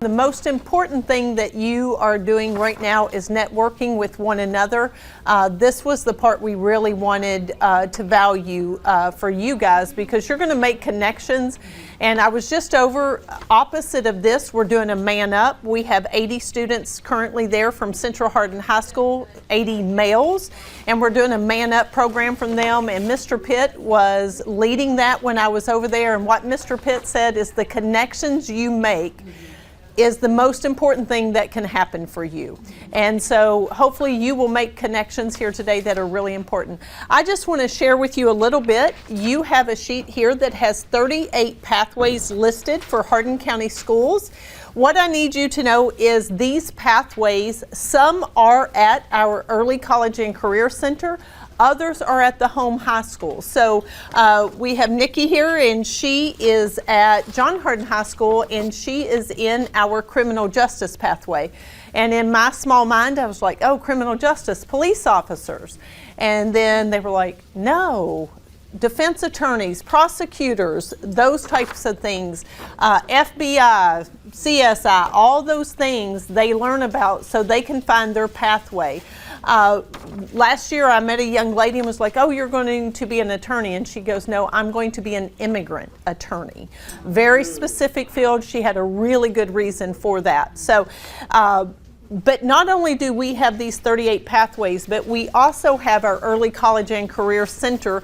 The most important thing that you are doing right now is networking with one another. This was the part we really wanted to value for you guys, because you're going to make connections. And I was just over opposite of this. We're doing a man up. We have 80 students currently there from Central Hardin High School, 80 males, and we're doing a man up program from them. And Mr. Pitt was leading that when I was over there. And what Mr. Pitt said is the connections you make is the most important thing that can happen for you. And so hopefully you will make connections here today that are really important. I just want to share with you a little bit. You have a sheet here that has 38 pathways listed for Hardin County Schools. What I need you to know is these pathways, some are at our Early College and Career Center, others are at the home high school. So we have Nikki here, and she is at John Hardin High School, and she is in our criminal justice pathway. And in my small mind, I was like, oh, criminal justice, police officers. And then they were like, no, defense attorneys, prosecutors, those types of things, FBI, CSI, all those things they learn about so they can find their pathway. Last year I met a young lady and was like, oh, you're going to be an attorney. And she goes, no, I'm going to be an immigrant attorney. Very specific field. She had a really good reason for that. So, but not only do we have these 38 pathways, but we also have our Early College and Career Center.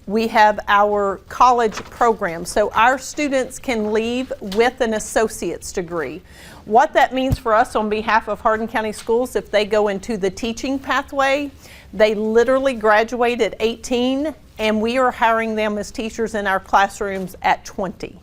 We have our college program. So our students can leave with an associate's degree. What that means for us on behalf of Hardin County Schools, if they go into the teaching pathway, they literally graduate at 18, and we are hiring them as teachers in our classrooms at 20.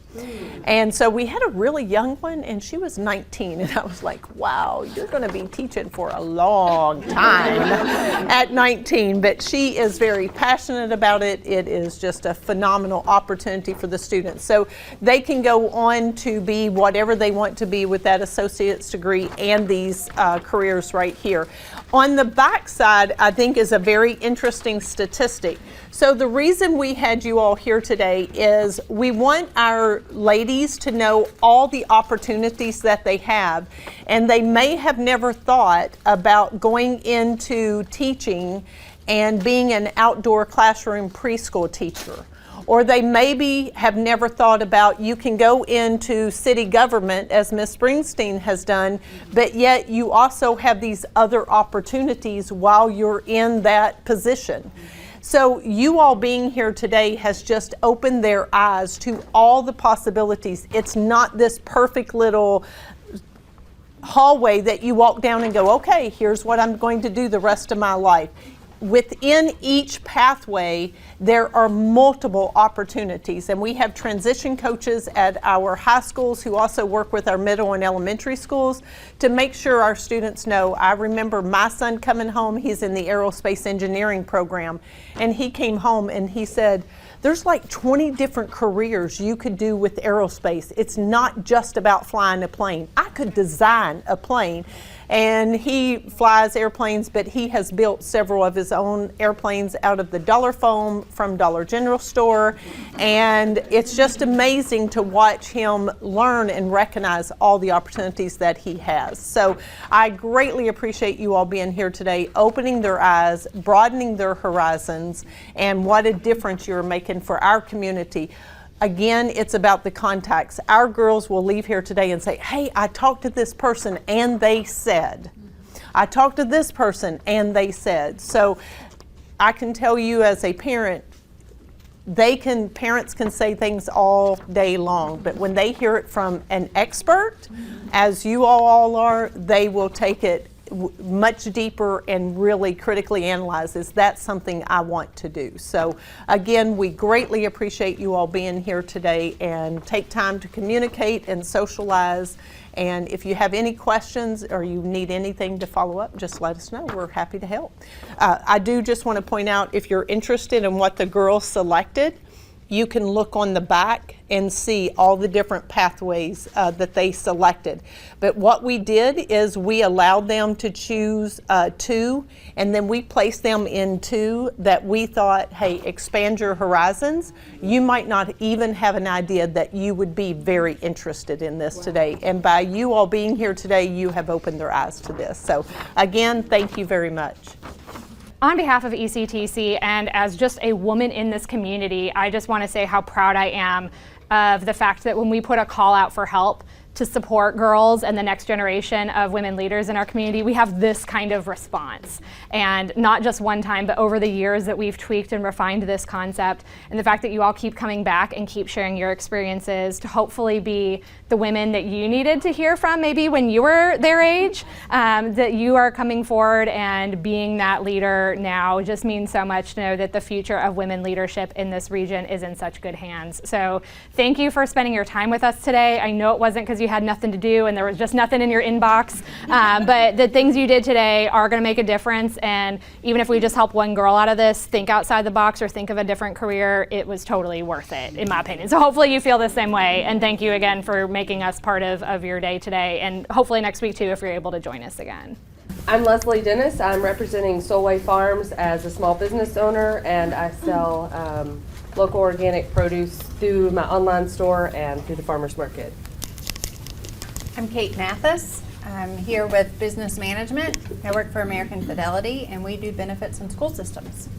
And so we had a really young one, and she was 19, and I was like, wow, you're going to be teaching for a long time at 19. But she is very passionate about it. It is just a phenomenal opportunity for the students. So they can go on to be whatever they want to be with that associate's degree and these careers right here. On the back side, I think, is a very interesting statistic. So the reason we had you all here today is we want our ladies to know all the opportunities that they have, and they may have never thought about going into teaching and being an outdoor classroom preschool teacher. Or they maybe have never thought about you can go into city government, as Ms. Springsteen has done, but yet you also have these other opportunities while you're in that position. So you all being here today has just opened their eyes to all the possibilities. It's not this perfect little hallway that you walk down and go, okay, here's what I'm going to do the rest of my life. Within each pathway, there are multiple opportunities, and we have transition coaches at our high schools who also work with our middle and elementary schools to make sure our students know. I remember my son coming home, he's in the aerospace engineering program, and he came home and he said, there's like 20 different careers you could do with aerospace. It's not just about flying a plane. I could design a plane. And he flies airplanes, but he has built several of his own airplanes out of the Dollar Foam from Dollar General store. And it's just amazing to watch him learn and recognize all the opportunities that he has. So I greatly appreciate you all being here today, opening their eyes, broadening their horizons, and what a difference you're making for our community. Again, it's about the contacts. Our girls will leave here today and say, hey, I talked to this person and they said. I talked to this person and they said. So I can tell you as a parent, parents can say things all day long, but when they hear it from an expert, as you all are, they will take it much deeper and really critically analyze, is that something I want to do? So again, we greatly appreciate you all being here today, and take time to communicate and socialize. And if you have any questions or you need anything to follow up, just let us know. We're happy to help. I do just want to point out, if you're interested in what the girls selected, you can look on the back and see all the different pathways that they selected. But what we did is we allowed them to choose 2, and then we placed them in 2 that we thought, hey, expand your horizons. You might not even have an idea that you would be very interested in this today. And by you all being here today, you have opened their eyes to this. So again, thank you very much. On behalf of ECTC and as just a woman in this community, I just want to say how proud I am of the fact that when we put a call out for help to support girls and the next generation of women leaders in our community, we have this kind of response. And not just one time, but over the years that we've tweaked and refined this concept, and the fact that you all keep coming back and keep sharing your experiences to hopefully be the women that you needed to hear from maybe when you were their age, that you are coming forward and being that leader now just means so much to know that the future of women leadership in this region is in such good hands. So thank you for spending your time with us today. I know it wasn't because you had nothing to do and there was just nothing in your inbox, but the things you did today are going to make a difference, and even if we just help one girl out of this think outside the box or think of a different career, it was totally worth it, in my opinion. So hopefully you feel the same way, and thank you again for making us part of your day today, and hopefully next week too if you're able to join us again. I'm Leslie Dennis. I'm representing Solway Farms as a small business owner, and I sell local organic produce through my online store and through the farmers market. I'm Kate Mathis. I'm here with business management. I work for American Fidelity, and we do benefits and school systems.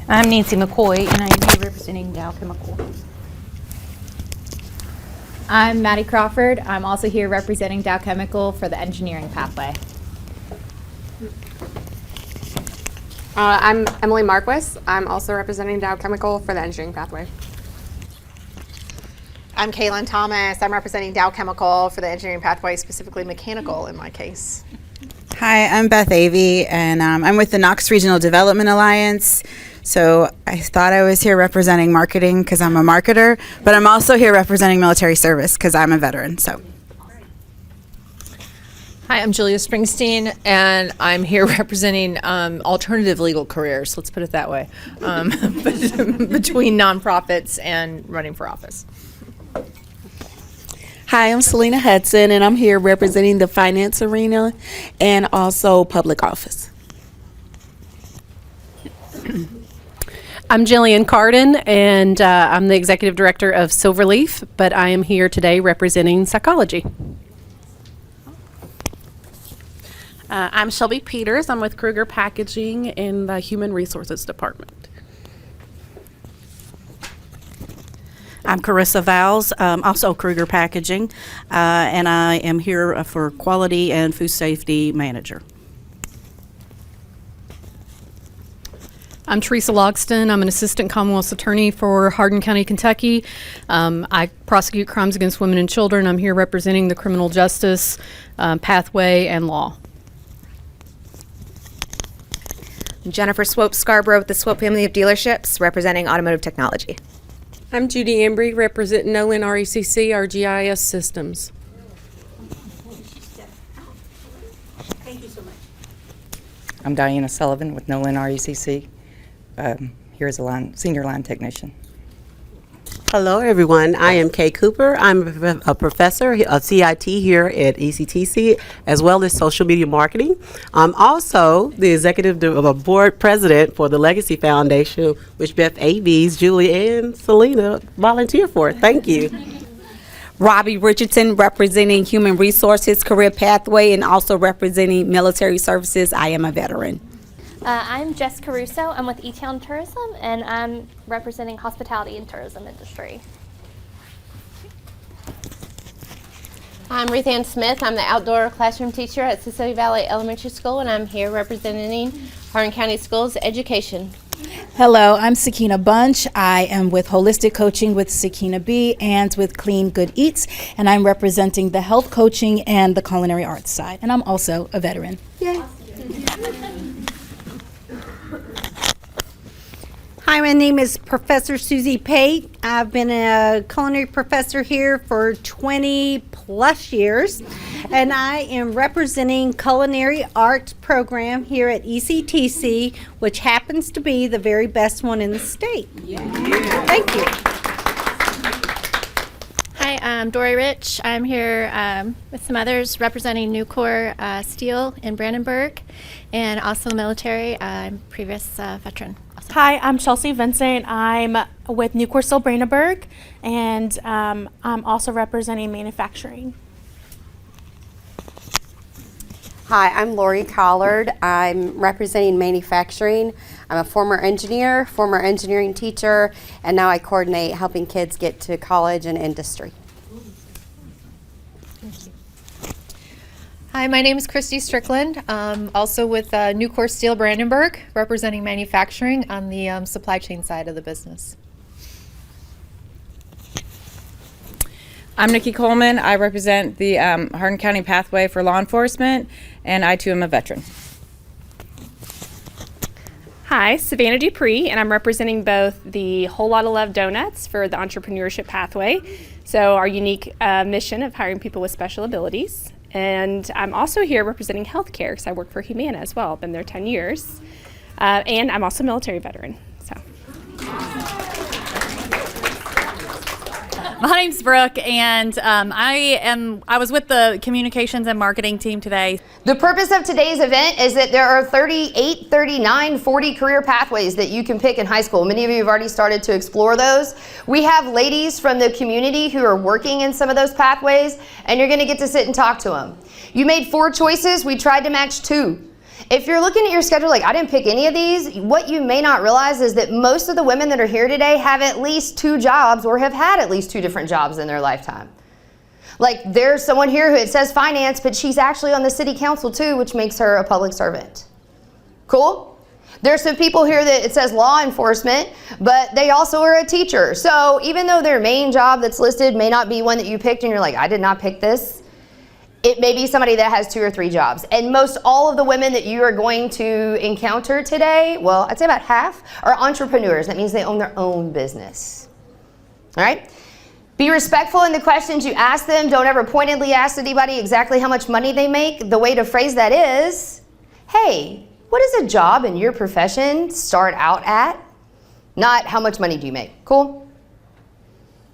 I'm Nancy McCoy, and I'm here representing Dow Chemical. I'm Maddie Crawford. I'm also here representing Dow Chemical for the engineering pathway. I'm Emily Marquis. I'm also representing Dow Chemical for the engineering pathway. I'm Kaylin Thomas. I'm representing Dow Chemical for the engineering pathway, specifically mechanical in my case. Hi, I'm Beth Avey, and I'm with the Knox Regional Development Alliance. So I thought I was here representing marketing because I'm a marketer, but I'm also here representing military service because I'm a veteran. So. Hi, I'm Julia Springsteen, and I'm here representing alternative legal careers, let's put it that way, between nonprofits and running for office. Hi, I'm Selena Hudson, and I'm here representing the finance arena and also public office. I'm Jillian Carden, and I'm the executive director of Silverleaf, but I am here today representing psychology. I'm Shelby Peters. I'm with Kruger Packaging in the Human Resources Department. I'm Carissa Vowles, also Kruger Packaging, and I am here for Quality and Food Safety Manager. I'm Teresa Logston. I'm an assistant Commonwealth's attorney for Hardin County, Kentucky. I prosecute crimes against women and children. I'm here representing the criminal justice pathway and law. Jennifer Swope Scarborough with the Swope family of dealerships, representing automotive technology. I'm Judy Embry, representing Nolan RECC, our GIS systems. Thank you so much. I'm Diana Sullivan with Nolan RECC, here as a senior line technician. Hello, everyone. I am Kay Cooper. I'm a professor of CIT here at ECTC, as well as social media marketing. I'm also the executive board president for the Legacy Foundation, which Beth Avies, Julie, and Selena volunteer for. Thank you. Robbie Richardson, representing Human Resources Career Pathway and also representing Military Services. I am a veteran. I'm Jess Caruso. I'm with E-Town Tourism, and I'm representing hospitality and tourism industry. I'm Ruth Ann Smith. I'm the outdoor classroom teacher at Cicely Valley Elementary School, and I'm here representing Hardin County Schools Education. Hello, I'm Sakina Bunch. I am with Holistic Coaching with Sakina B and with Clean Good Eats, and I'm representing the health coaching and the culinary arts side, and I'm also a veteran. Yay. Hi, my name is Professor Susie Pate. I've been a culinary professor here for 20 plus years, and I am representing culinary arts program here at ECTC, which happens to be the very best one in the state. Thank you. Hi, I'm Dory Rich. I'm here with some others representing Nucor Steel in Brandenburg and also military. I'm a previous veteran. Hi, I'm Chelsea Vincent. I'm with Nucor Steel Brandenburg, and I'm also representing manufacturing. Hi, I'm Lori Collard. I'm representing manufacturing. I'm a former engineer, former engineering teacher, and now I coordinate helping kids get to college and industry. Hi, my name is Christy Strickland. Also with Nucor Steel Brandenburg, representing manufacturing on the supply chain side of the business. I'm Nikki Coleman. I represent the Hardin County Pathway for Law Enforcement, and I too am a veteran. Hi, Savannah Dupree, and I'm representing both the Whole Lotta Love Donuts for the Entrepreneurship Pathway, so our unique mission of hiring people with special abilities. And I'm also here representing healthcare because I work for Humana as well. I've been there 10 years. And I'm also a military veteran. So. My name's Brooke, and I was with the communications and marketing team today. The purpose of today's event is that there are 38, 39, 40 career pathways that you can pick in high school. Many of you have already started to explore those. We have ladies from the community who are working in some of those pathways, and you're going to get to sit and talk to them. You made 4 choices. We tried to match 2. If you're looking at your schedule like, I didn't pick any of these, what you may not realize is that most of the women that are here today have at least 2 jobs or have had at least 2 different jobs in their lifetime. Like, there's someone here who it says finance, but she's actually on the city council too, which makes her a public servant. Cool? There's some people here that it says law enforcement, but they also are a teacher. So even though their main job that's listed may not be one that you picked and you're like, I did not pick this, it may be somebody that has 2 or 3 jobs. And most all of the women that you are going to encounter today, well, I'd say about half, are entrepreneurs. That means they own their own business. All right? Be respectful in the questions you ask them. Don't ever pointedly ask anybody exactly how much money they make. The way to phrase that is, hey, what does a job in your profession start out at? Not how much money do you make. Cool?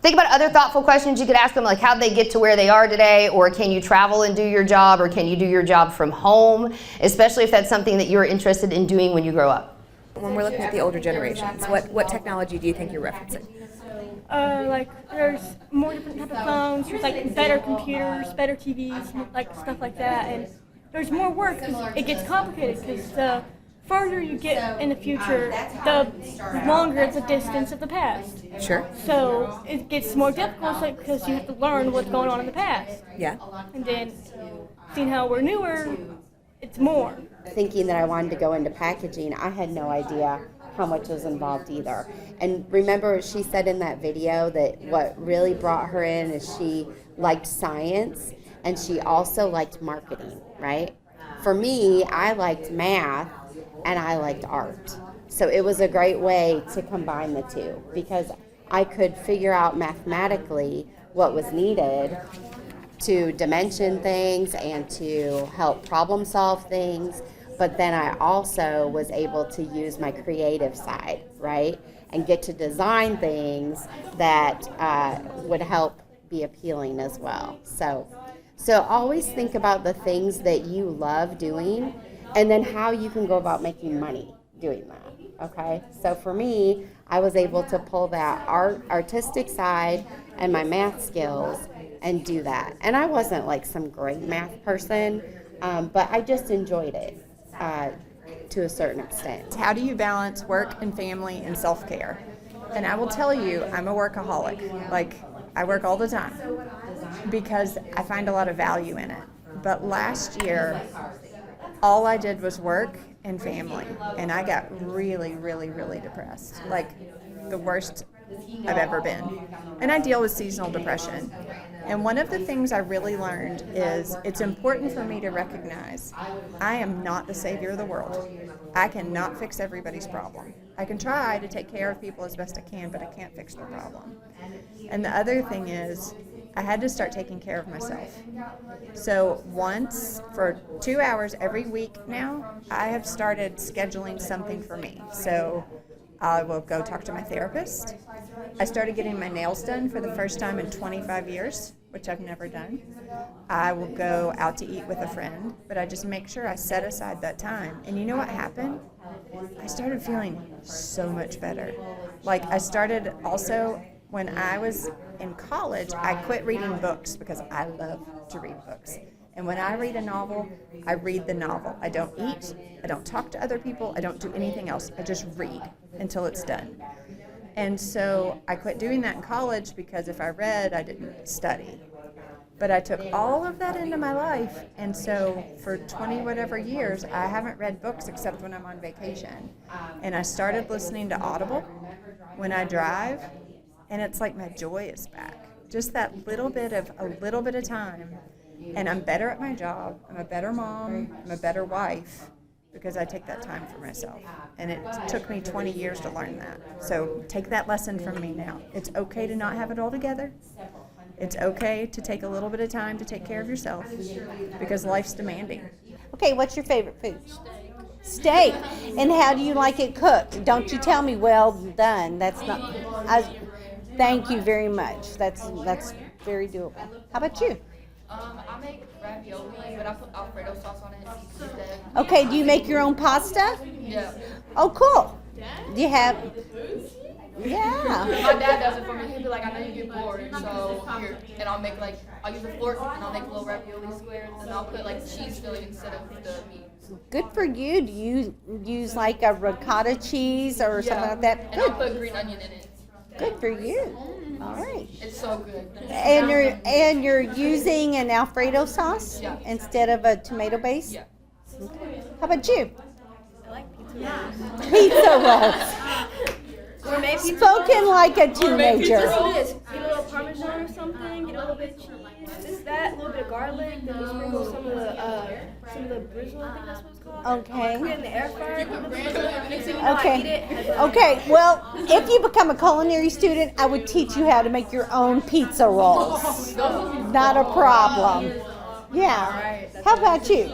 Think about other thoughtful questions you could ask them, like how'd they get to where they are today, or can you travel and do your job, or can you do your job from home, especially if that's something that you're interested in doing when you grow up. When we're looking at the older generations, what technology do you think you're referencing? Like there's more different type of phones, there's like better computers, better TVs, like stuff like that, and there's more work because it gets complicated because the farther you get in the future, the longer the distance of the past. Sure. So it gets more difficult because you have to learn what's going on in the past. Yeah. And then seeing how we're newer, it's more. Thinking that I wanted to go into packaging, I had no idea how much was involved either. And remember, she said in that video that what really brought her in is she liked science and she also liked marketing, right? For me, I liked math and I liked art. So it was a great way to combine the two because I could figure out mathematically what was needed to dimension things and to help problem solve things. But then I also was able to use my creative side, right? And get to design things that would help be appealing as well. So always think about the things that you love doing and then how you can go about making money doing that, okay? So for me, I was able to pull that artistic side and my math skills and do that. And I wasn't like some great math person, but I just enjoyed it to a certain extent. How do you balance work and family and self-care? And I will tell you, I'm a workaholic. Like, I work all the time because I find a lot of value in it. But last year, all I did was work and family, and I got really, really, really depressed. Like, the worst I've ever been. And I deal with seasonal depression. And one of the things I really learned is it's important for me to recognize I am not the savior of the world. I cannot fix everybody's problem. I can try to take care of people as best I can, but I can't fix their problem. And the other thing is I had to start taking care of myself. So once for 2 hours every week now, I have started scheduling something for me. So I will go talk to my therapist. I started getting my nails done for the first time in 25 years, which I've never done. I will go out to eat with a friend, but I just make sure I set aside that time. And you know what happened? I started feeling so much better. Like I started also, when I was in college, I quit reading books because I love to read books. And when I read a novel, I read the novel. I don't eat, I don't talk to other people, I don't do anything else. I just read until it's done. And so I quit doing that in college because if I read, I didn't study. But I took all of that into my life, and so for 20 whatever years, I haven't read books except when I'm on vacation. And I started listening to Audible when I drive, and it's like my joy is back. Just that little bit of time. And I'm better at my job, I'm a better mom, I'm a better wife, because I take that time for myself. And it took me 20 years to learn that. So take that lesson from me now. It's okay to not have it all together. It's okay to take a little bit of time to take care of yourself, because life's demanding. Okay, what's your favorite food? Steak. And how do you like it cooked? Don't you tell me well done. That's not. Thank you very much. That's very doable. How about you? I make ravioli, but I put Alfredo sauce on it instead. Okay, do you make your own pasta? Yeah. Oh, cool. Do you have? Yeah. My dad does it for me. He'll be like, I know you get bored, so here. And I'll make I'll use a fork and I'll make little ravioli squares, and I'll put cheese filling instead of the meat. Good for you. Do you use like a ricotta cheese or something like that? And I'll put green onion in it. Good for you. All right. It's so good. And you're using an Alfredo sauce instead of a tomato base? Yeah. Okay. How about you? I like pizza. Pizza rolls. Spoken like a teenager. Get a little Parmesan or something, get a little bit of cheese. Just that, a little bit of garlic, then we sprinkle some of the drizzle, I think that's what it's called. Okay. Put it in the air fryer, put the drizzle, next thing you know, I eat it. Okay. Well, if you become a culinary student, I would teach you how to make your own pizza rolls. Not a problem. Yeah. How about you?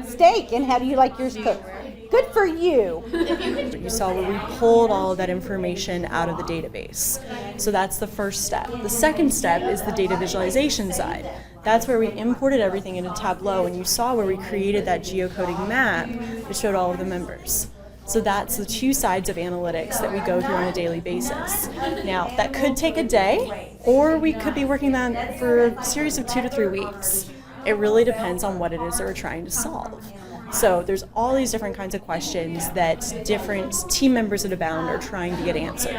Steak. And how do you like yours cooked? Good for you. You saw where we pulled all of that information out of the database. So that's the first step. The second step is the data visualization side. That's where we imported everything into Tableau, and you saw where we created that geocoding map that showed all of the members. So that's the two sides of analytics that we go through on a daily basis. Now, that could take a day, or we could be working on that for a series of 2 to 3 weeks. It really depends on what it is that we're trying to solve. So there's all these different kinds of questions that different team members at Abound are trying to get answered.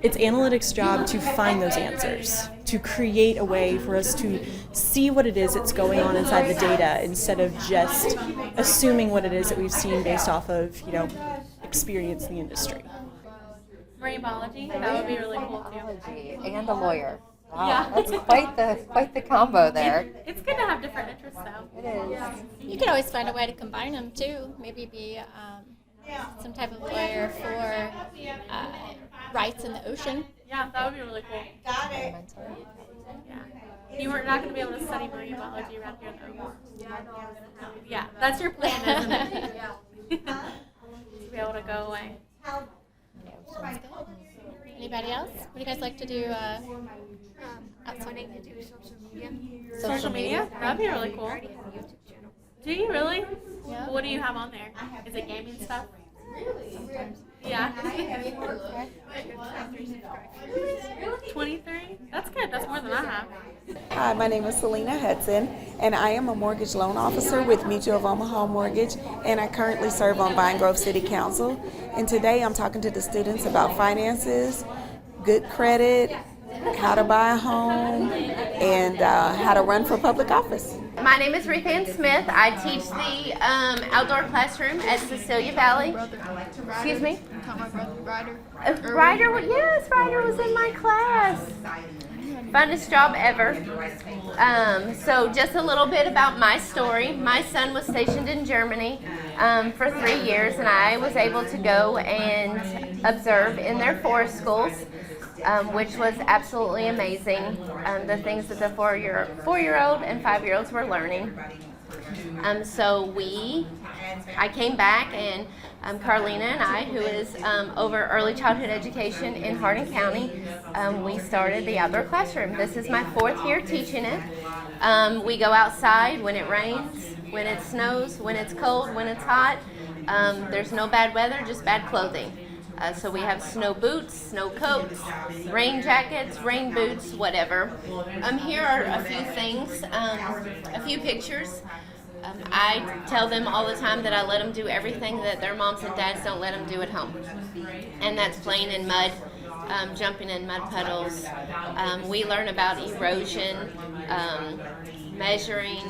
It's analytics' job to find those answers, to create a way for us to see what it is that's going on inside the data instead of just assuming what it is that we've seen based off of, experience in the industry. Marine biology, that would be really cool too. And a lawyer. Wow, Yeah. that's quite the combo there. It's good to have different interests though. It is. Yeah. You could always find a way to combine them too. Maybe be some type of lawyer for rights in the ocean. Yeah, that would be really cool. Got it. Yeah. You were not going to be able to study marine biology around here though. No. Yeah, that's your plan, isn't it? Yeah. To be able to go away. Anybody else? What do you guys like to do outside? To do social media. Social media? That'd be really cool. Do you really? Yeah. What do you have on there? Is it gaming stuff? Sometimes. Yeah. 23? That's good. That's more than I have. Hi, my name is Selena Hudson, and I am a mortgage loan officer with Mutual of Omaha Mortgage, and I currently serve on Vine Grove City Council. And today I'm talking to the students about finances, good credit, how to buy a home, and how to run for public office. My name is Ruth Ann Smith. I teach the outdoor classroom at Cecilia Valley. Excuse me? My brother, Ryder. Ryder, yes, Ryder was in my class. funnest job ever. So just a little bit about my story. My son was stationed in Germany for 3 years, and I was able to go and observe in their forest schools, which was absolutely amazing. The things that the four-year-old and 5-year-olds were learning. I came back, and Carlina and I, who is over early childhood education in Hardin County, we started the outdoor classroom. This is my 4th year teaching it. We go outside when it rains, when it snows, when it's cold, when it's hot. There's no bad weather, just bad clothing. So we have snow boots, snow coats, rain jackets, rain boots, whatever. Here are a few things, a few pictures. I tell them all the time that I let them do everything that their moms and dads don't let them do at home. And that's playing in mud, jumping in mud puddles. We learn about erosion, measuring,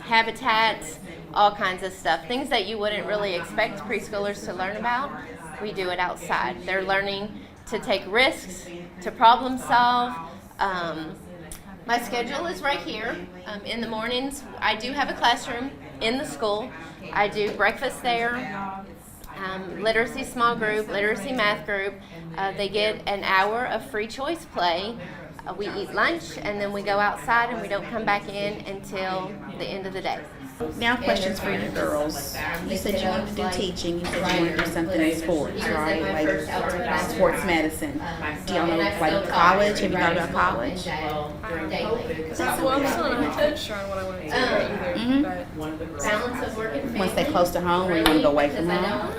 habitats, all kinds of stuff. Things that you wouldn't really expect preschoolers to learn about, we do it outside. They're learning to take risks, to problem solve. My schedule is right here. In the mornings, I do have a classroom in the school. I do breakfast there, literacy small group, literacy math group. They get an hour of free choice play. We eat lunch, and then we go outside, and we don't come back in until the end of the day. Now questions for you girls. You said you wanted to do teaching. You said you wanted to do something in sports, right? Like sports medicine. Do y'all know, like college? Have you thought about college? Well, I'm still not sure on what I want to do either. Balance of work and family. Want to stay close to home, or you want to go away from home?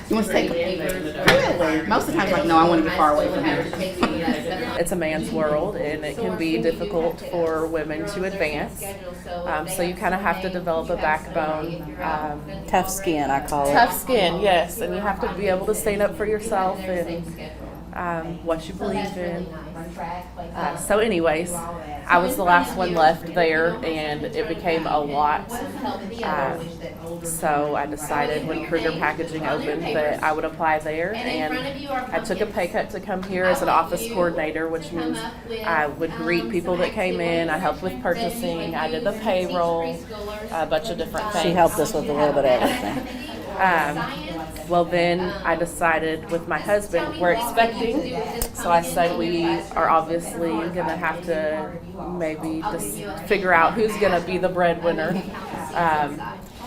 You want to stay? Really? Most of the time, like, no, I want to get far away from here. It's a man's world, and it can be difficult for women to advance. So you kind of have to develop a backbone. Tough skin, I call it. Tough skin, yes. And you have to be able to stand up for yourself and what you believe in. So anyways, I was the last one left there, and it became a lot. So I decided when Kruger Packaging opened that I would apply there, and I took a pay cut to come here as an office coordinator, which means I would greet people that came in. I helped with purchasing. I did the payroll, a bunch of different things. She helped us with a little bit of everything. Well, then I decided with my husband, we're expecting, so I said we are obviously going to have to maybe just figure out who's going to be the breadwinner.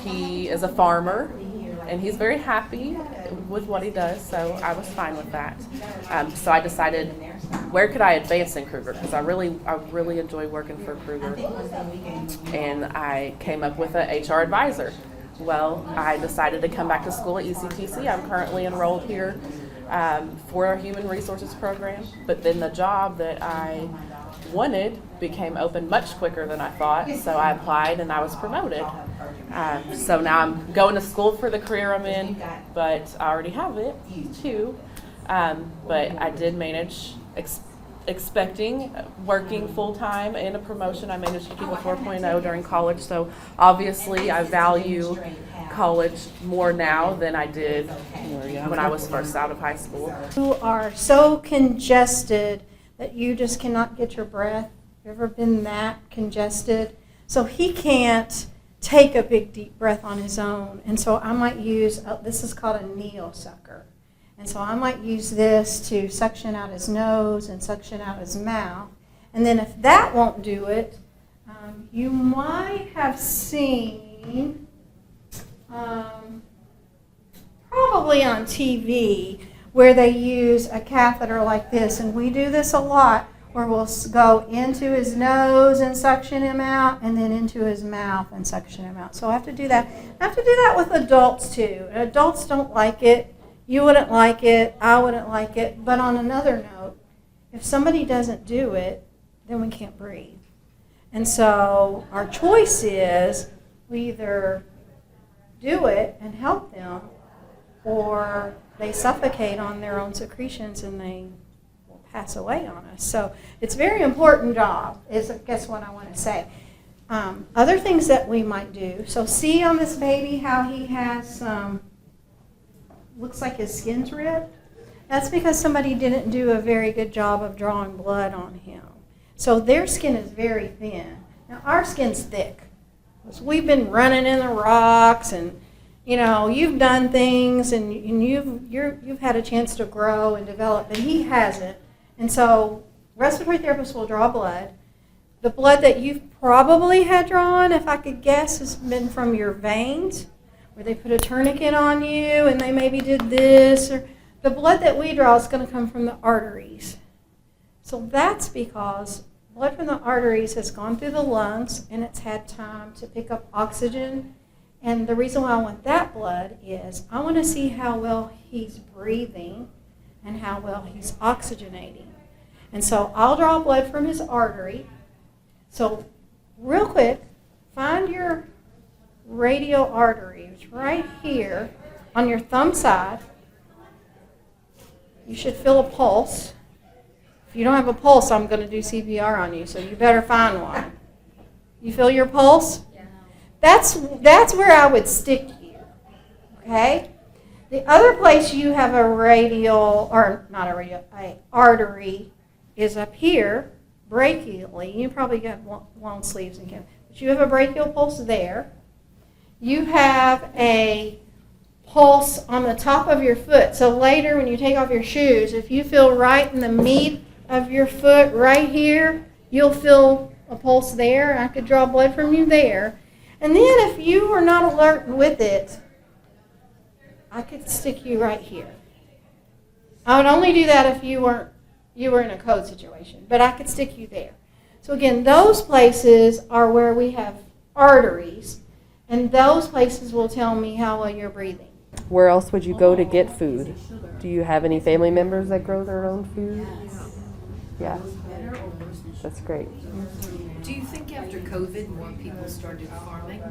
He is a farmer, and he's very happy with what he does, so I was fine with that. So I decided, where could I advance in Kruger? Because I really enjoy working for Kruger. And I came up with an HR advisor. Well, I decided to come back to school at ECTC. I'm currently enrolled here for our human resources program, but then the job that I wanted became open much quicker than I thought, so I applied and I was promoted. So now I'm going to school for the career I'm in, but I already have it too. But I did manage, expecting working full-time and a promotion. I managed to keep a 4.0 during college, so obviously I value college more now than I did when I was first out of high school. You are so congested that you just cannot get your breath. Ever been that congested? So he can't take a big deep breath on his own, and so I might use, this is called a neo sucker. And so I might use this to suction out his nose and suction out his mouth. And then if that won't do it, you might have seen, probably on TV, where they use a catheter like this. And we do this a lot, where we'll go into his nose and suction him out, and then into his mouth and suction him out. So I have to do that. I have to do that with adults too. Adults don't like it. You wouldn't like it, I wouldn't like it, but on another note, if somebody doesn't do it, then we can't breathe. And so our choice is we either do it and help them, or they suffocate on their own secretions and they will pass away on us. So it's a very important job, is I guess what I want to say. Other things that we might do, so see on this baby how he has some, looks like his skin's ripped. That's because somebody didn't do a very good job of drawing blood on him. So their skin is very thin. Now our skin's thick. So we've been running in the rocks, and you know, you've done things, and you've had a chance to grow and develop, but he hasn't. And so respiratory therapists will draw blood. The blood that you've probably had drawn, if I could guess, has been from your veins, where they put a tourniquet on you and they maybe did this. Or the blood that we draw is going to come from the arteries. So that's because blood from the arteries has gone through the lungs and it's had time to pick up oxygen. And the reason why I want that blood is I want to see how well he's breathing and how well he's oxygenating. And so I'll draw blood from his artery. So real quick, find your radial artery. It's right here on your thumb side. You should feel a pulse. If you don't have a pulse, I'm going to do CPR on you, so you better find one. You feel your pulse? That's where I would stick you, okay? The other place you have a radial, or not a radial, a artery is up here, brachially. You probably got long sleeves and can, but you have a brachial pulse there. You have a pulse on the top of your foot. So later when you take off your shoes, if you feel right in the meat of your foot right here, you'll feel a pulse there. I could draw blood from you there. And then if you were not alert with it, I could stick you right here. I would only do that if you were in a code situation, but I could stick you there. So again, those places are where we have arteries, and those places will tell me how well you're breathing. Where else would you go to get food? Do you have any family members that grow their own food? Yeah. That's great. Do you think after COVID more people started farming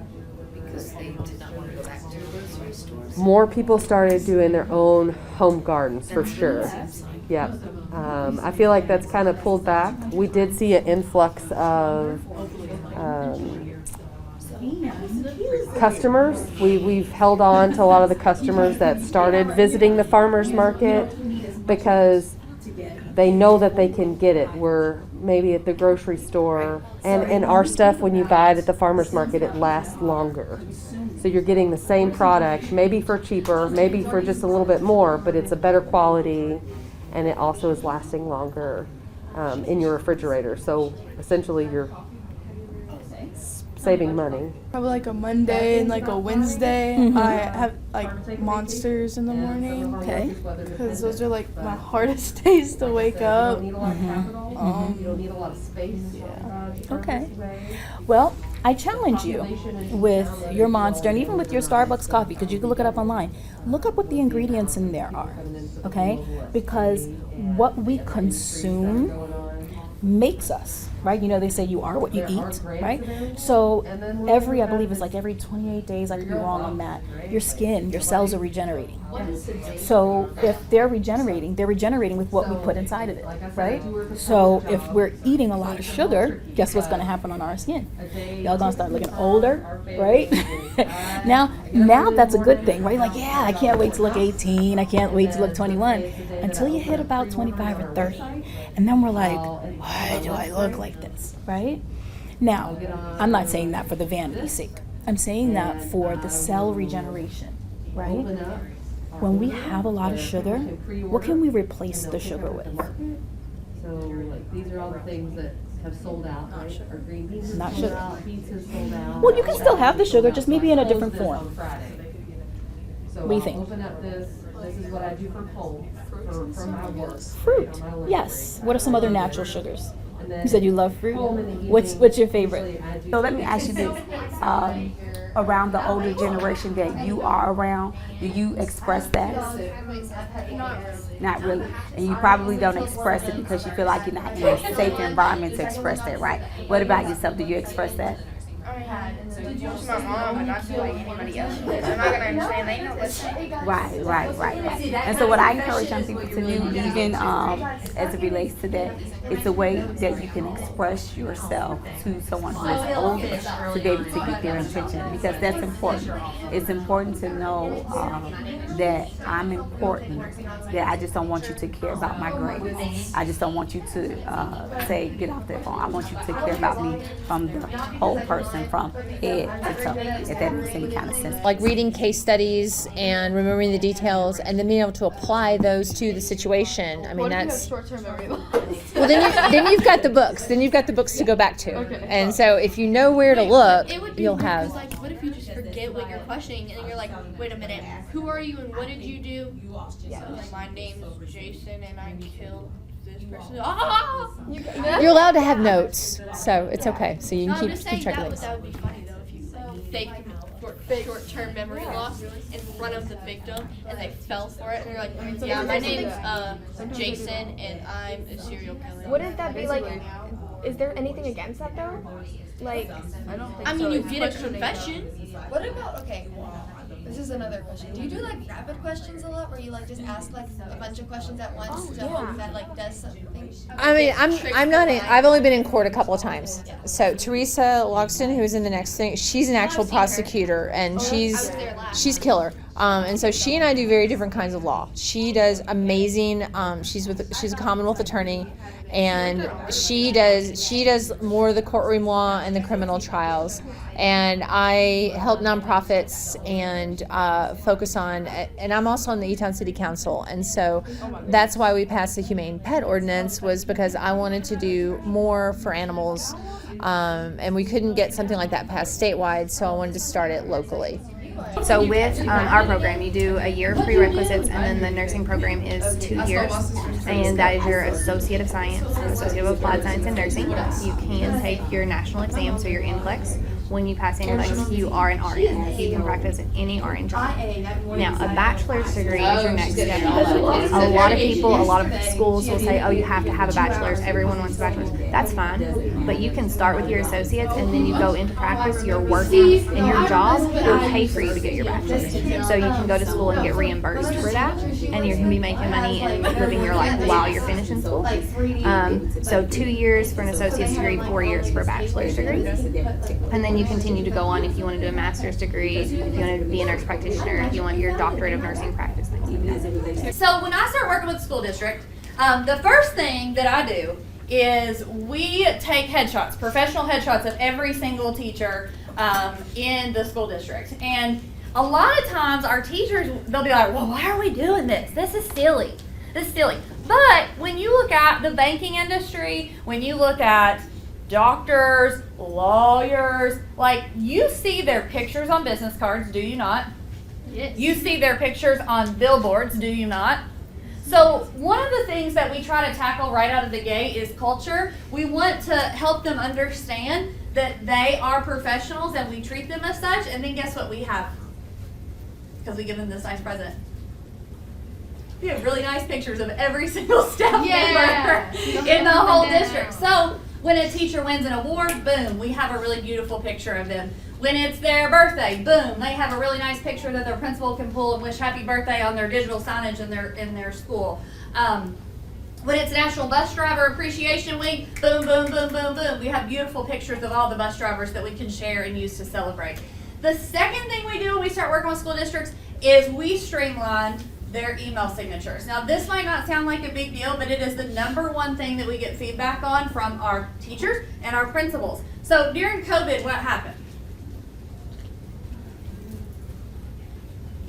because they did not want to go back to grocery stores? More people started doing their own home gardens for sure. Yeah. I feel like that's kind of pulled back. We did see an influx of customers. We've held on to a lot of the customers that started visiting the farmers market because they know that they can get it. We're maybe at the grocery store, and our stuff, when you buy it at the farmers market, it lasts longer. So you're getting the same product, maybe for cheaper, maybe for just a little bit more, but it's a better quality, and it also is lasting longer in your refrigerator. So essentially you're saving money. Probably like a Monday and like a Wednesday. I have like monsters in the morning. Okay. Because those are like my hardest days to wake up. Okay. Well, I challenge you with your Monster and even with your Starbucks coffee, because you can look it up online. Look up what the ingredients in there are, okay? Because what we consume makes us, right? You know, they say you are what you eat, right? So I believe it's like every 28 days, I could be wrong on that, your skin, your cells are regenerating. So if they're regenerating with what we put inside of it, right? So if we're eating a lot of sugar, guess what's going to happen on our skin? Y'all going to start looking older, right? Now that's a good thing, right? Like, yeah, I can't wait to look 18, I can't wait to look 21, until you hit about 25 or 30. And then we're like, why do I look like this, right? Now, I'm not saying that for the vanity's sake. I'm saying that for the cell regeneration, right? When we have a lot of sugar, what can we replace the sugar with? So like these are all the things that have sold out, right? Or green beans Not sold sugar. out, beets has sold out. Well, you can still have the sugar, just maybe in a different form. So What do you I'll think? open up this is what I do for cold, for my work. Fruit, yes. What are some other natural sugars? You said you love fruit. What's your favorite? So let me ask you this. Around the older generation that you are around, do you express that? Not really. And you probably don't express it because you feel like you're not in a safe environment to express that, right? What about yourself? Do you express that? to my mom and not to like anybody else. They're not gonna understand. They know listening. Right. And so what I encourage young people to do, even as it relates to that, it's a way that you can express yourself to someone who is older to be able to get their attention, because that's important. It's important to know that I'm important, that I just don't want you to care about my grades. I just don't want you to say, get off that phone. I want you to care about me from the whole person, from head to toe, if that makes any kind of sense. Like reading case studies and remembering the details and then being able to apply those to the situation. I mean, that's... short-term memory loss? Well, then you've got the books. Then you've got the books to go back to. Okay. And so if you know where to look, It would be you'll weird, have... 'cause, like, what if you just forget what you're questioning and you're like, wait a minute, who are you and what did you do? Yeah, like, my name's Jason and I killed this person. Ah! You're allowed to have notes, so it's okay. So you No, can I'm just saying keep track of that things. would be funny though if you faked short-term memory loss in front of the victim and they fell for it and you're like, yeah, my name's Jason and I'm a serial killer. Wouldn't that be like, is there anything against that though? Like, I mean, you get a confession. What about, okay, this is another question. Do you do like rapid questions a lot where you like just ask like a bunch of questions at once to hope that like does something? I mean, I'm not in, I've only been in court a couple of times. So Teresa Logston, who is in the next thing, she's an actual prosecutor and she's killer. And so she and I do very different kinds of law. She does amazing, she's a Commonwealth attorney, and she does more of the courtroom law and the criminal trials. And I help nonprofits and focus on, and I'm also on the Etown City Council. And so that's why we passed the Humane Pet Ordinance, was because I wanted to do more for animals. And we couldn't get something like that passed statewide, so I wanted to start it locally. So with our program, you do a year of prerequisites, and then the nursing program is 2 years, and that is your Associate of Science, Associate of Applied Science in Nursing. You can take your national exam, so your NCLEX. When you pass NCLEX, you are an RN. You can practice in any RN job. Now, a bachelor's degree is your next step. A lot of people, a lot of schools will say, oh, you have to have a bachelor's. Everyone wants a bachelor's. That's fine, but you can start with your associates, and then you go into practice, you're working, and your job will pay for you to get your bachelor's. So you can go to school and get reimbursed for that, and you can be making money and living your life while you're finishing school. So 2 years for an associate's degree, 4 years for a bachelor's degree. And then you continue to go on if you want to do a master's degree, if you want to be a nurse practitioner, if you want your doctorate of nursing practice, things like that. So when I start working with the school district, the first thing that I do is we take headshots, professional headshots of every single teacher in the school district. And a lot of times our teachers, they'll be like, well, why are we doing this? This is silly. This is silly. But when you look at the banking industry, when you look at doctors, lawyers, like you see their pictures on business cards, do you not? Yes. You see their pictures on billboards, do you not? So one of the things that we try to tackle right out of the gate is culture. We want to help them understand that they are professionals and we treat them as such. And then guess what we have? Because we give them this nice present. We have really nice pictures of every single staff member in the whole district. So when a teacher wins an award, boom, we have a really beautiful picture of them. When it's their birthday, boom, they have a really nice picture that their principal can pull and wish happy birthday on their digital signage in their school. When it's National Bus Driver Appreciation Week, boom, boom, boom, boom, boom. We have beautiful pictures of all the bus drivers that we can share and use to celebrate. The second thing we do when we start working with school districts is we streamline their email signatures. Now this might not sound like a big deal, but it is the #1 thing that we get feedback on from our teachers and our principals. So during COVID, what happened?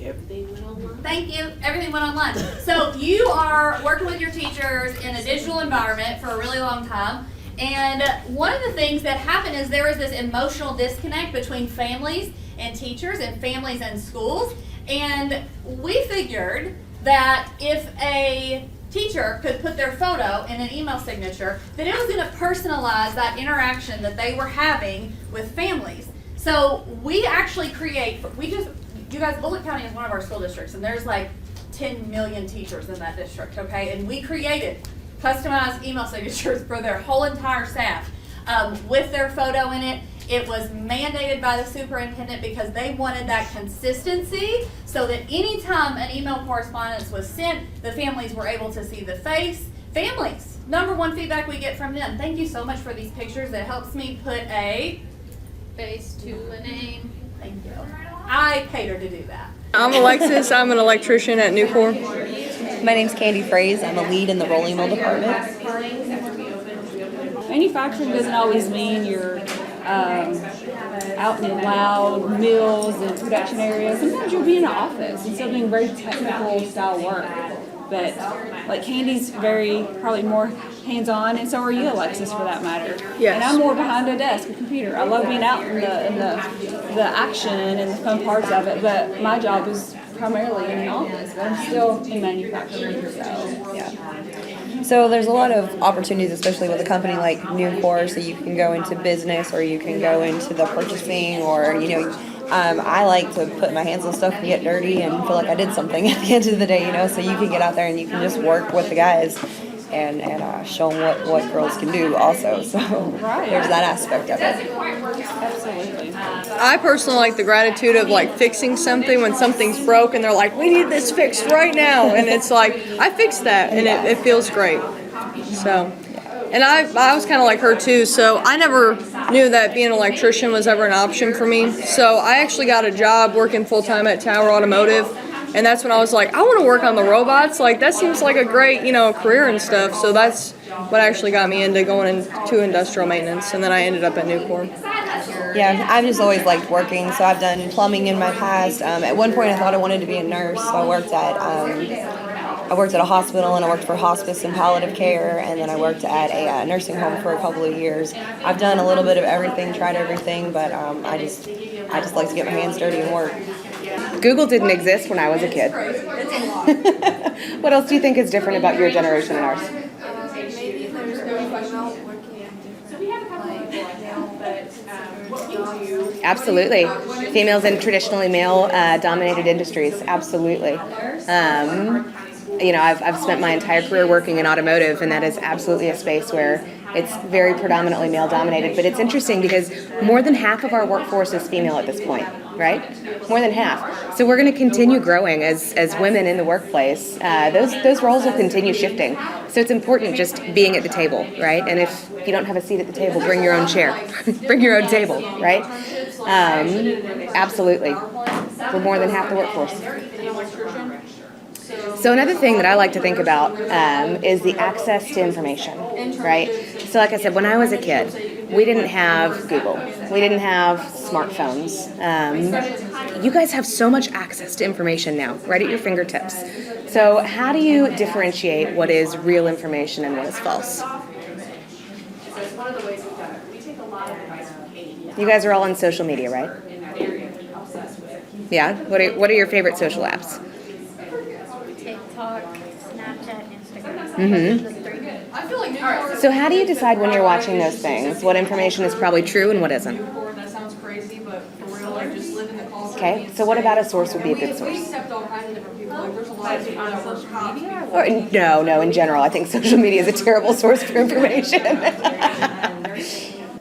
Everything went online. Thank you. Everything went online. So you are working with your teachers in a digital environment for a really long time. And one of the things that happened is there was this emotional disconnect between families and teachers and families and schools. And we figured that if a teacher could put their photo in an email signature, that it was going to personalize that interaction that they were having with families. So we actually you guys, Bullitt County is one of our school districts, and there's like 10 million teachers in that district, okay? And we created customized email signatures for their whole entire staff with their photo in it. It was mandated by the superintendent because they wanted that consistency so that anytime an email correspondence was sent, the families were able to see the face. Families, number one feedback we get from them. Thank you so much for these pictures. It helps me put a face to a name. Thank you. I cater to do that. I'm Alexis. I'm an electrician at Nucor. My name's Candy Fraze. I'm a lead in the rolling mill department. Manufacturing doesn't always mean you're out in loud mills and production areas. Sometimes you'll be in an office and still doing very technical style work. But like Candy's probably more hands-on, and so are you, Alexis, for that matter. Yes. And I'm more behind a desk, a computer. I love being out in the action and the fun parts of it, but my job is primarily in an office, but I'm still in manufacturing, so yeah. So there's a lot of opportunities, especially with a company like Nucor, so you can go into business or you can go into the purchasing or, I like to put my hands on stuff and get dirty and feel like I did something at the end of the day, so you can get out there and you can just work with the guys and show them what girls can do also. So there's that aspect of it. Absolutely. I personally like the gratitude of like fixing something when something's broke and they're like, we need this fixed right now. And it's like, I fixed that and it feels great. So. And I was kind of like her too, so I never knew that being an electrician was ever an option for me. So I actually got a job working full-time at Tower Automotive, and that's when I was like, I want to work on the robots. Like, that seems like a great, career and stuff. So that's what actually got me into going into industrial maintenance, and then I ended up at Nucor. Yeah, I've just always liked working, so I've done plumbing in my past. At one point I thought I wanted to be a nurse, so I worked at a hospital, and I worked for hospice and palliative care, and then I worked at a nursing home for a couple of years. I've done a little bit of everything, tried everything, but I just like to get my hands dirty and work. Google didn't exist when I was a kid. What else do you think is different about your generation and ours? Maybe there's no female working. So we have a couple of now, but Absolutely. Females in traditionally male-dominated industries. Absolutely. I've spent my entire career working in automotive, and that is absolutely a space where it's very predominantly male-dominated. But it's interesting because more than half of our workforce is female at this point, right? More than half. So we're going to continue growing as women in the workplace. Those roles will continue shifting. So it's important just being at the table, right? And if you don't have a seat at the table, bring your own chair. Bring your own table, right? Absolutely. We're more than half the workforce. So another thing that I like to think about is the access to information, right? So like I said, when I was a kid, we didn't have Google. We didn't have smartphones. You guys have so much access to information now, right at your fingertips. So how do you differentiate what is real information and what is false? You guys are all on social media, right? Yeah? What are your favorite social apps? TikTok, Snapchat, Instagram. Mm-hmm. I feel like So how do you decide when you're watching those things, what information is probably true and what isn't? That sounds crazy, but for real, like just live in the culture. Okay, so what about a source would be a good source? We accept all kinds of different people. Like there's a lot of people on social media. Or, no, in general, I think social media is a terrible source for information.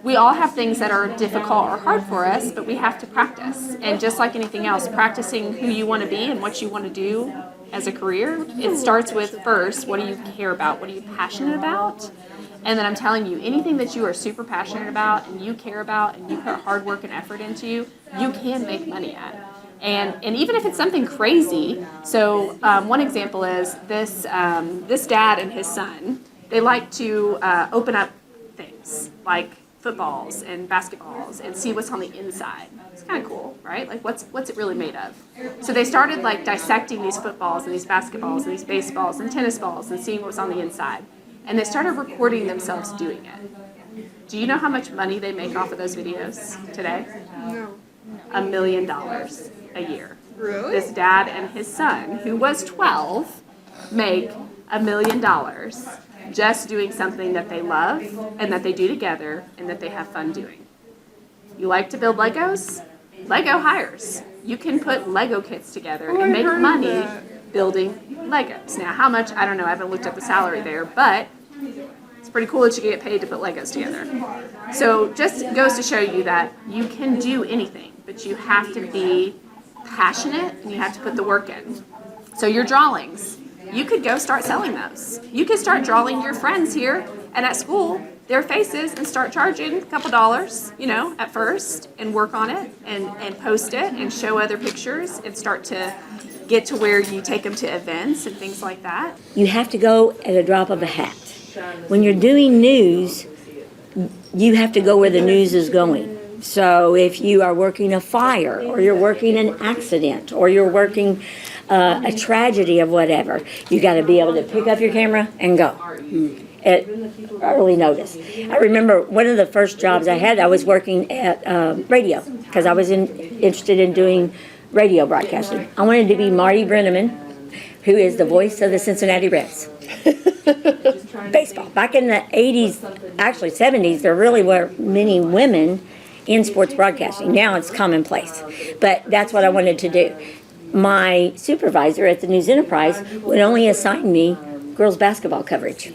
We all have things that are difficult or hard for us, but we have to practice. And just like anything else, practicing who you want to be and what you want to do as a career, it starts with first, what do you care about? What are you passionate about? And then I'm telling you, anything that you are super passionate about and you care about and you put hard work and effort into, you can make money at. And even if it's something crazy, so one example is this dad and his son, they like to open up things like footballs and basketballs and see what's on the inside. It's kind of cool, right? Like what's it really made of? So they started like dissecting these footballs and these basketballs and these baseballs and tennis balls and seeing what was on the inside. And they started recording themselves doing it. Do you know how much money they make off of those videos today? No. $1 million a year. Really? This dad and his son, who was 12, make $1 million just doing something that they love and that they do together and that they have fun doing. You like to build Legos? Lego hires. You can put Lego kits together and make money building Legos. Now, how much? I don't know. I haven't looked up the salary there, but it's It's pretty cool that you get paid to put Legos together. So just goes to show you that you can do anything, but you have to be passionate and you have to put the work in. So your drawings, you could go start selling those. You could start drawing your friends here and at school their faces and start charging a couple dollars, you know, at first, and work on it and post it and show other pictures and start to get to where you take them to events and things like that. You have to go at a drop of a hat. When you're doing news, you have to go where the news is going. So if you are working a fire, or you're working an accident, or you're working a tragedy of whatever, you got to be able to pick up your camera and go at early notice. I remember one of the first jobs I had, I was working at radio, because I was interested in doing radio broadcasting. I wanted to be Marty Brenneman, who is the voice of the Cincinnati Reds. Baseball. Back in the 80s, actually 70s, there really were many women in sports broadcasting. Now it's commonplace. But that's what I wanted to do. My supervisor at the News Enterprise would only assign me girls basketball coverage.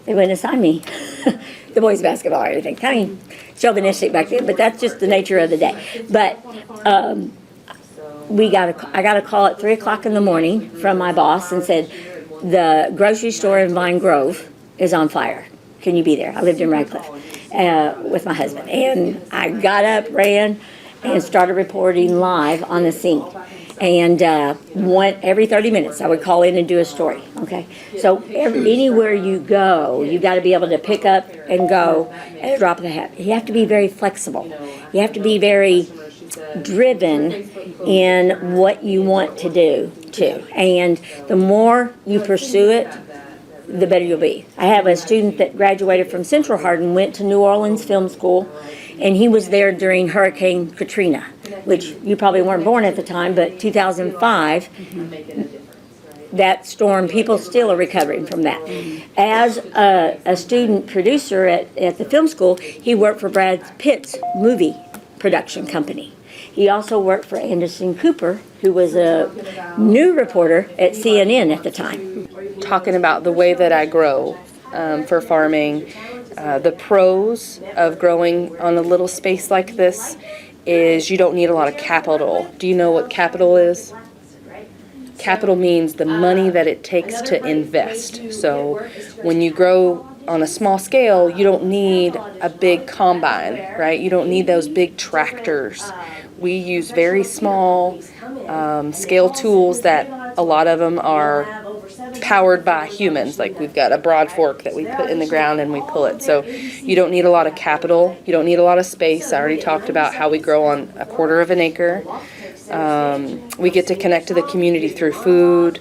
They wouldn't assign me the boys basketball or anything. Kind of chauvinistic back then, but that's just the nature of the day. But I got a call at 3 o'clock in the morning from my boss and said, the grocery store in Vine Grove is on fire. Can you be there? I lived in Radcliffe with my husband. And I got up, ran, and started reporting live on the scene. And every 30 minutes, I would call in and do a story. Okay, so anywhere you go, you got to be able to pick up and go at a drop of the hat. You have to be very flexible. You have to be very driven in what you want to do too. And the more you pursue it, the better you'll be. I have a student that graduated from Central Hardin, went to New Orleans Film School, and he was there during Hurricane Katrina, which you probably weren't born at the time, but 2005, that storm, people still are recovering from that. As a student producer at the film school, he worked for Brad Pitt's movie production company. He also worked for Anderson Cooper, who was a new reporter at CNN at the time. Talking about the way that I grow for farming, the pros of growing on a little space like this is you don't need a lot of capital. Do you know what capital is? Capital means the money that it takes to invest. So when you grow on a small scale, you don't need a big combine, right? You don't need those big tractors. We use very small scale tools that a lot of them are powered by humans. Like we've got a broad fork that we put in the ground and we pull it. So you don't need a lot of capital. You don't need a lot of space. I already talked about how we grow on 1/4 of an acre. We get to connect to the community through food.